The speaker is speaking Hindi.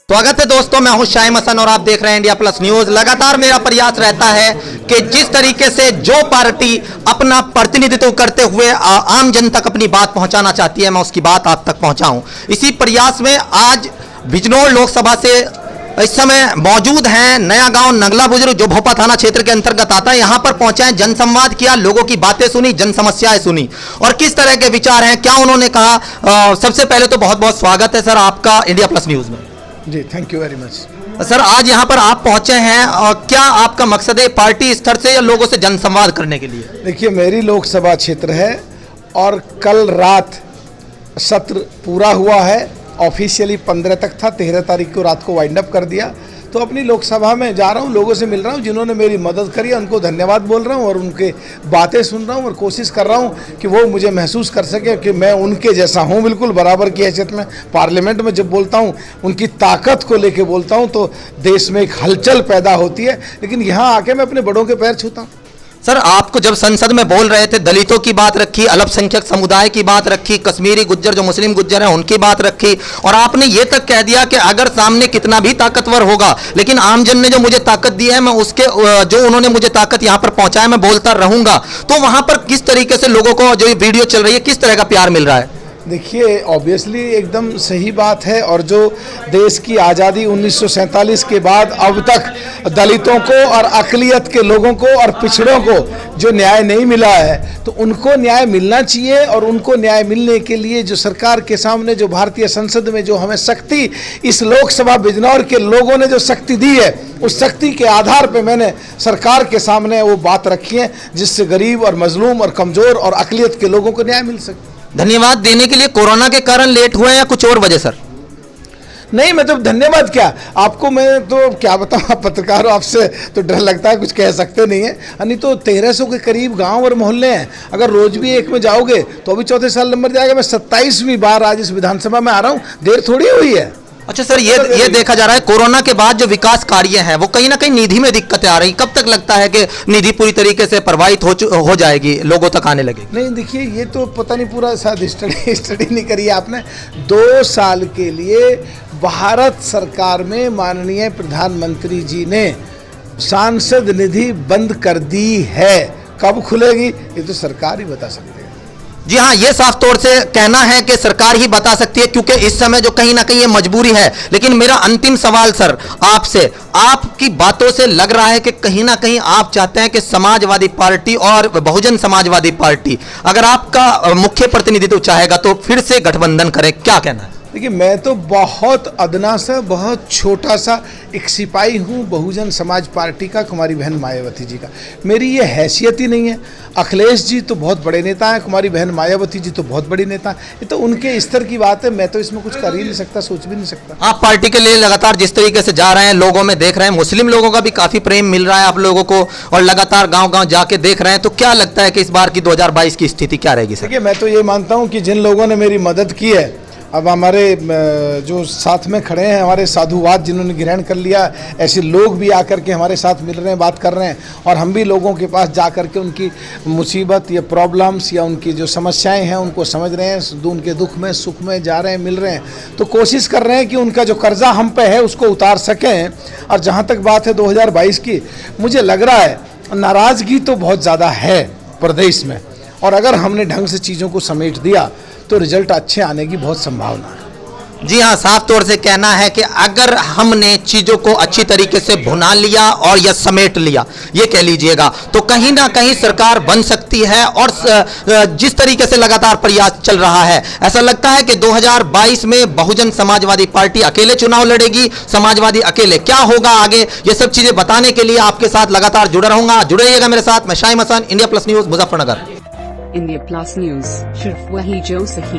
स्वागत है दोस्तों, मैं हूं शाइम हसन और आप देख रहे हैं इंडिया प्लस न्यूज। लगातार मेरा प्रयास रहता है कि जिस तरीके से जो पार्टी अपना प्रतिनिधित्व करते हुए आम जन तक अपनी बात पहुंचाना चाहती है, मैं उसकी बात आप तक पहुंचाऊं। इसी प्रयास में आज बिजनौर लोकसभा से इस समय मौजूद हैं नया गांव नगला बुजुर्ग, जो भोपा थाना क्षेत्र के अंतर्गत आता है। यहां पर पहुंचे हैं, जनसंवाद किया, लोगों की बातें सुनी, जन समस्याएं सुनी और किस तरह के विचार हैं, क्या उन्होंने कहा। सबसे पहले तो बहुत बहुत स्वागत है सर आपका इंडिया प्लस न्यूज में। जी, thank you very much. Sir, आज यहाँ पर आप पहुंचे हैं और क्या आपका मकसद है पार्टी स्तर से या लोगों से जनसंवाद करने के लिए? देखिए, मेरी लोकसभा क्षेत्र है और कल रात सत्र पूरा हुआ है। ऑफिशियली 15 तक था, 13 तारीख को रात को वाइंड अप कर दिया। तो अपनी लोकसभा में जा रहा हूँ, लोगों से मिल रहा हूँ जिन्होंने मेरी मदद करी है, उनको धन्यवाद बोल रहा हूँ और उनके बातें सुन रहा हूँ और कोशिश कर रहा हूँ कि वो मुझे महसूस कर सके कि मैं उनके जैसा हूँ, बिल्कुल बराबर की हैसियत में। पार्लियामेंट में जब बोलता हूँ, उनकी ताकत को लेके बोलता हूँ तो देश में एक हलचल पैदा होती है, लेकिन यहाँ आके मैं अपने बड़ों के पैर छूता हूँ। सर, आपको जब संसद में बोल रहे थे, दलितों की बात रखी, अल्पसंख्यक समुदाय की बात रखी, कश्मीरी गुज्जर जो मुस्लिम गुज्जर हैं उनकी बात रखी और आपने ये तक कह दिया कि अगर सामने कितना भी ताकतवर होगा, लेकिन आमजन ने जो मुझे ताकत दी है, मैं उसके जो उन्होंने मुझे ताकत यहाँ पर पहुंचाया, मैं बोलता रहूंगा। तो वहां पर किस तरीके से लोगों को जो ये वीडियो चल रही है, किस तरह का प्यार मिल रहा है? देखिए, ऑब्वियसली एकदम सही बात है और जो देश की आज़ादी 1947 के बाद अब तक दलितों को और अक़लियत के लोगों को और पिछड़ों को जो न्याय नहीं मिला है, तो उनको न्याय मिलना चाहिए। और उनको न्याय मिलने के लिए जो सरकार के सामने, जो भारतीय संसद में जो हमें शक्ति, इस लोकसभा बिजनौर के लोगों ने जो शक्ति दी है, उस शक्ति के आधार पे मैंने सरकार के सामने वो बात रखी है जिससे गरीब और मजलूम और कमज़ोर और अक़लियत के लोगों को न्याय मिल सके। धन्यवाद देने के लिए कोरोना के कारण लेट हुए या कुछ और वजह? सर नहीं, मतलब धन्यवाद क्या आपको, मैं तो क्या बताऊँ, आप पत्रकार हो, आपसे तो डर लगता है, कुछ कह सकते नहीं है। नहीं तो 1300 के करीब गांव और मोहल्ले हैं, अगर रोज भी एक में जाओगे तो अभी 4थे साल नंबर जाएगा। मैं 27वीं बार आज इस विधानसभा में आ रहा हूँ, देर थोड़ी हुई है। अच्छा सर, ये देखा जा रहा है कोरोना के बाद जो विकास कार्य हैं वो कहीं ना कहीं निधि में दिक्कतें आ रही। कब तक लगता है कि निधि पूरी तरीके से प्रवाहित हो जाएगी, लोगों तक आने लगेगी? नहीं, देखिए, ये तो पता नहीं, पूरा शायद स्टडी नहीं करी है आपने। 2 साल के लिए भारत सरकार में माननीय प्रधानमंत्री जी ने सांसद निधि बंद कर दी है। कब खुलेगी ये तो सरकार ही बता सकती है। जी हाँ, ये साफ तौर से कहना है कि सरकार ही बता सकती है, क्योंकि इस समय जो कहीं ना कहीं ये मजबूरी है। लेकिन मेरा अंतिम सवाल सर आपसे, आपकी बातों से लग रहा है कि कहीं ना कहीं आप चाहते हैं कि समाजवादी पार्टी और बहुजन समाजवादी पार्टी अगर आपका मुख्य प्रतिनिधित्व चाहेगा तो फिर से गठबंधन करें, क्या कहना है? देखिए, मैं तो बहुत अदना सा, बहुत छोटा सा एक सिपाही हूँ बहुजन समाज पार्टी का, कुमारी बहन मायावती जी का। मेरी ये हैसियत ही नहीं है। अखिलेश जी तो बहुत बड़े नेता हैं, कुमारी बहन मायावती जी तो बहुत बड़ी नेता हैं। ये तो उनके स्तर की बात है, मैं तो इसमें कुछ कर ही नहीं सकता, सोच भी नहीं सकता। आप पार्टी के लिए लगातार जिस तरीके से जा रहे हैं, लोगों में देख रहे हैं, मुस्लिम लोगों का भी काफी प्रेम मिल रहा है आप लोगों को और लगातार गाँव-गाँव जाके देख रहे हैं, तो क्या लगता है कि इस बार की 2022 की स्थिति क्या रहेगी? देखिए, मैं तो ये मानता हूँ कि जिन लोगों ने मेरी मदद की है, अब हमारे जो साथ में खड़े हैं, हमारे साधुवाद जिन्होंने ग्रहण कर लिया, ऐसे लोग भी आकर के हमारे साथ मिल रहे हैं, बात कर रहे हैं और हम भी लोगों के पास जा कर के उनकी मुसीबत या प्रॉब्लम्स या उनकी जो समस्याएं हैं उनको समझ रहे हैं, उनके दुख में सुख में जा रहे हैं, मिल रहे हैं। तो कोशिश कर रहे हैं कि उनका जो कर्जा हम पे है उसको उतार सकें। और जहाँ तक बात है 2022 की, मुझे लग रहा है नाराज़गी तो बहुत ज़्यादा है प्रदेश में, और अगर हमने ढंग से चीज़ों को समेट दिया तो रिजल्ट अच्छे आने की बहुत संभावना है। जी हाँ, साफ तौर से कहना है कि अगर हमने चीजों को अच्छी तरीके से भुना लिया और या समेट लिया, ये कह लीजिएगा, तो कहीं ना कहीं सरकार बन सकती है। और जिस तरीके से लगातार प्रयास चल रहा है, ऐसा लगता है कि 2022 में बहुजन समाजवादी पार्टी अकेले चुनाव लड़ेगी, समाजवादी अकेले। क्या होगा आगे, ये सब चीजें बताने के लिए आपके साथ लगातार जुड़ा रहूंगा। जुड़े रहिएगा मेरे साथ। मैं Shaim Hasan, India Plus News, Muzaffarnagar. India Plus News, सिर्फ वही जो सही।